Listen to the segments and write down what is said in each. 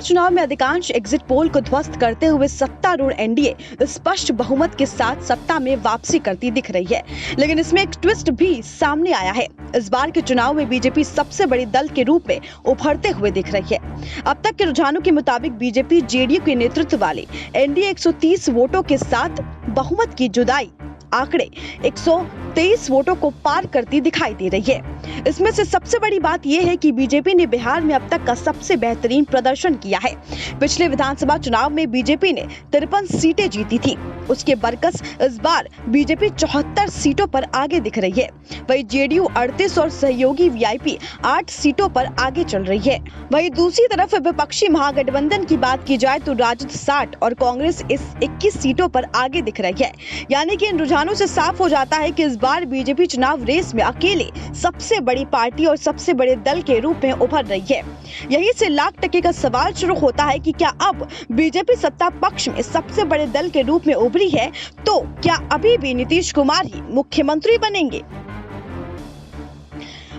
चुनाव में अधिकांश एग्जिट पोल को ध्वस्त करते हुए सत्तारूढ़ एनडीए स्पष्ट बहुमत के साथ सत्ता में वापसी करती दिख रही है, लेकिन इसमें एक ट्विस्ट भी सामने आया है। इस बार के चुनाव में बीजेपी सबसे बड़े दल के रूप में उभरते हुए दिख रही है। अब तक के रुझानों के मुताबिक बीजेपी जेडीयू के नेतृत्व वाली एनडीए 130 वोटों के साथ बहुमत की जुदाई आंकड़े 123 वोटों को पार करती दिखाई दे रही है। इसमें से सबसे बड़ी बात यह है कि बीजेपी ने बिहार में अब तक का सबसे बेहतरीन प्रदर्शन किया है। पिछले विधानसभा चुनाव में बीजेपी ने 53 सीटें जीती थी, उसके बरकस इस बार बीजेपी 74 सीटों पर आगे दिख रही है। वहीं जेडीयू 38 और सहयोगी वीआईपी 8 सीटों पर आगे चल रही है। वहीं दूसरी तरफ विपक्षी महागठबंधन की बात की जाए तो राजद 60 और कांग्रेस इस 21 सीटों पर आगे दिख रही है। यानी कि इन रुझानों से साफ हो जाता है कि इस बार बीजेपी चुनाव रेस में अकेले सबसे बड़ी पार्टी और सबसे बड़े दल के रूप में उभर रही है। यही से लाख टके का सवाल शुरू होता है कि क्या अब बीजेपी सत्ता पक्ष में सबसे बड़े दल के रूप में उभरी है, तो क्या अभी भी नीतीश कुमार ही मुख्यमंत्री बनेंगे?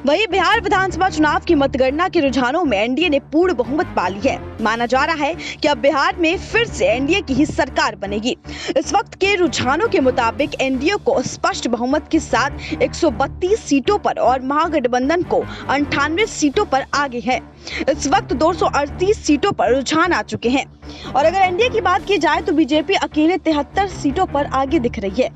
वहीं बिहार विधानसभा चुनाव की मतगणना के रुझानों में एनडीए ने पूर्ण बहुमत पा ली है। माना जा रहा है कि अब बिहार में फिर से एनडीए की ही सरकार बनेगी। इस वक्त के रुझानों के मुताबिक एनडीए को स्पष्ट बहुमत के साथ 132 सीटों पर और महागठबंधन को 98 सीटों पर आगे है। इस वक्त 238 सीटों पर रुझान आ चुके हैं और अगर एनडीए की बात की जाए तो बीजेपी अकेले 73 सीटों पर आगे दिख रही है।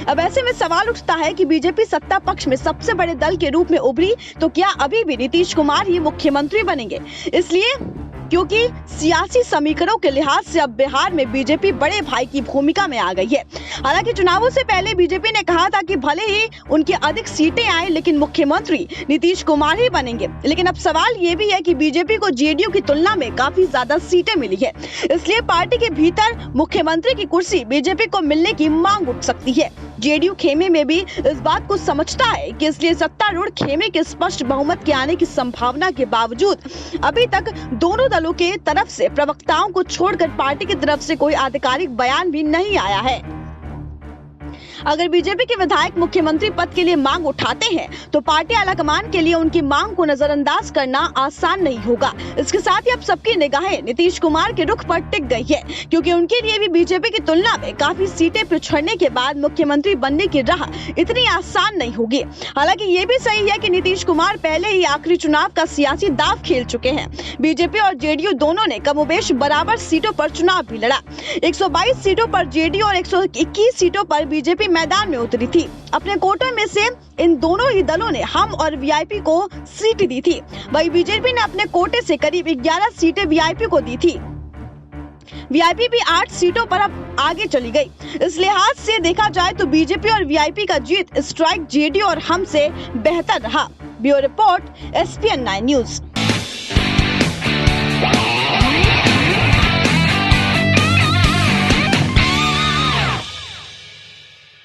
अब ऐसे में सवाल उठता है कि बीजेपी सत्ता पक्ष में सबसे बड़े दल के रूप में उभरी तो क्या अभी भी नीतीश कुमार ही मुख्यमंत्री बनेंगे? इसलिए क्योंकि सियासी समीकरणों के लिहाज से अब बिहार में बीजेपी बड़े भाई की भूमिका में आ गई है। हालांकि चुनावों से पहले बीजेपी ने कहा था कि भले ही उनकी अधिक सीटें आए लेकिन मुख्यमंत्री नीतीश कुमार ही बनेंगे, लेकिन अब सवाल ये भी है कि बीजेपी को जेडीयू की तुलना में काफी ज्यादा सीटें मिली है, इसलिए पार्टी के भीतर मुख्यमंत्री की कुर्सी बीजेपी को मिलने की मांग उठ सकती है। जेडीयू खेमे में भी इस बात को समझता है कि इसलिए सत्तारूढ़ खेमे के स्पष्ट बहुमत के आने की संभावना के बावजूद अभी तक दोनों दलों के तरफ से प्रवक्ताओं को छोड़कर पार्टी की तरफ से कोई आधिकारिक बयान भी नहीं आया है। अगर बीजेपी के विधायक मुख्यमंत्री पद के लिए मांग उठाते हैं तो पार्टी आलाकमान के लिए उनकी मांग को नजरअंदाज करना आसान नहीं होगा। इसके साथ ही अब सबकी निगाहें नीतीश कुमार के रुख पर टिक गई है, क्योंकि उनके लिए भी बीजेपी की तुलना में काफी सीटें पिछड़ने के बाद मुख्यमंत्री बनने की राह इतनी आसान नहीं होगी। हालांकि ये भी सही है कि नीतीश कुमार पहले ही आखिरी चुनाव का सियासी दांव खेल चुके हैं। बीजेपी और जेडीयू दोनों ने कमोबेश बराबर सीटों पर चुनाव भी लड़ा। 122 सीटों पर जेडीयू और 121 सीटों पर बीजेपी मैदान में उतरी थी। अपने कोटे में से इन दोनों ही दलों ने हम और वीआईपी को सीट दी थी। वहीं बीजेपी ने अपने कोटे से करीब 11 सीटें वीआईपी को दी थी। वीआईपी भी 8 सीटों पर अब आगे चली गई। इस लिहाज से देखा जाए तो बीजेपी और वीआईपी का जीत स्ट्राइक जेडीयू और हम से बेहतर रहा। Bureau report SPN9 news.